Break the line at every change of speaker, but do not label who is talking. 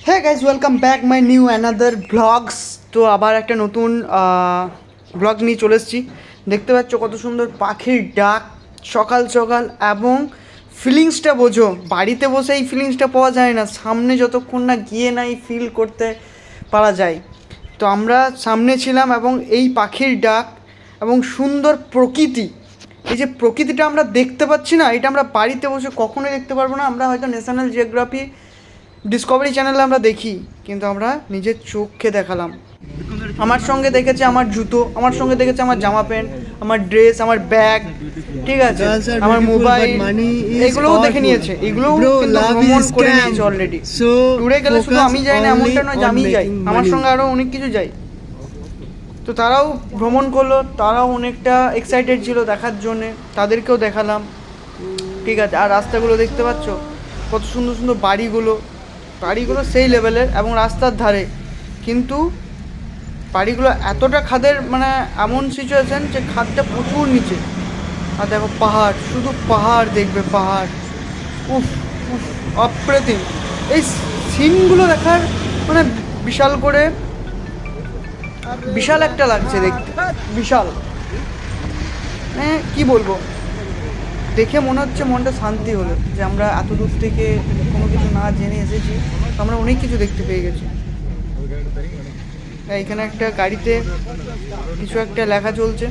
হ্যাঁ guys, welcome back my new another blogs. তো আবার একটা নতুন ব্লগ নিয়ে চলে এসেছি। দেখতে পাচ্ছ কত সুন্দর পাখির ডাক সকাল সকাল, এবং ফিলিংসটা বোঝো। বাড়িতে বসে এই ফিলিংসটা পাওয়া যায় না, সামনে যতক্ষণ না গিয়ে না এই ফিল করতে পারা যায়। তো আমরা সামনে ছিলাম এবং এই পাখির ডাক এবং সুন্দর প্রকৃতি, এই যে প্রকৃতিটা আমরা দেখতে পাচ্ছি না, এটা আমরা বাড়িতে বসে কখনোই দেখতে পারবো না। আমরা হয়তো ন্যাশনাল জিওগ্রাফি, ডিসকভারি চ্যানেলে আমরা দেখি, কিন্তু আমরা নিজের চোখকে দেখালাম। আমার সঙ্গে দেখেছে আমার জুতো, আমার সঙ্গে দেখেছে আমার জামা প্যান্ট, আমার ড্রেস, আমার ব্যাগ, ঠিক আছে, আমার মোবাইল, এগুলোও দেখে নিয়েছে। এগুলোও কিন্তু ভ্রমণ করে নিয়েছে অলরেডি। ট্যুরে গেলে শুধু আমি যাই না, এমনটা নয় যে আমি যাই, আমার সঙ্গে আরও অনেক কিছু যাই। তো তারাও ভ্রমণ করলো, তারাও অনেকটা এক্সাইটেড ছিল দেখার জন্যে, তাদেরকেও দেখালাম, ঠিক আছে। আর রাস্তাগুলো দেখতে পাচ্ছ কত সুন্দর সুন্দর বাড়িগুলো, বাড়িগুলো সেই লেভেলের এবং রাস্তার ধারে, কিন্তু বাড়িগুলো এতটা খাদের, মানে এমন সিচুয়েশান যে খাদটা প্রচুর নিচে। আর দেখো পাহাড়, শুধু পাহাড় দেখবে, পাহাড়, উফ উফ, অপ্রতিম। এই সিনগুলো দেখার মানে বিশাল করে, বিশাল একটা লাগছে দেখতে, বিশাল, মানে কী বলবো, দেখে মনে হচ্ছে মনটা শান্তি হলো যে আমরা এত দূর থেকে কোনো কিছু না জেনে এসেছি, তো আমরা অনেক কিছু দেখতে পেয়ে গেছি। এখানে একটা গাড়িতে কিছু একটা লেখা চলছে।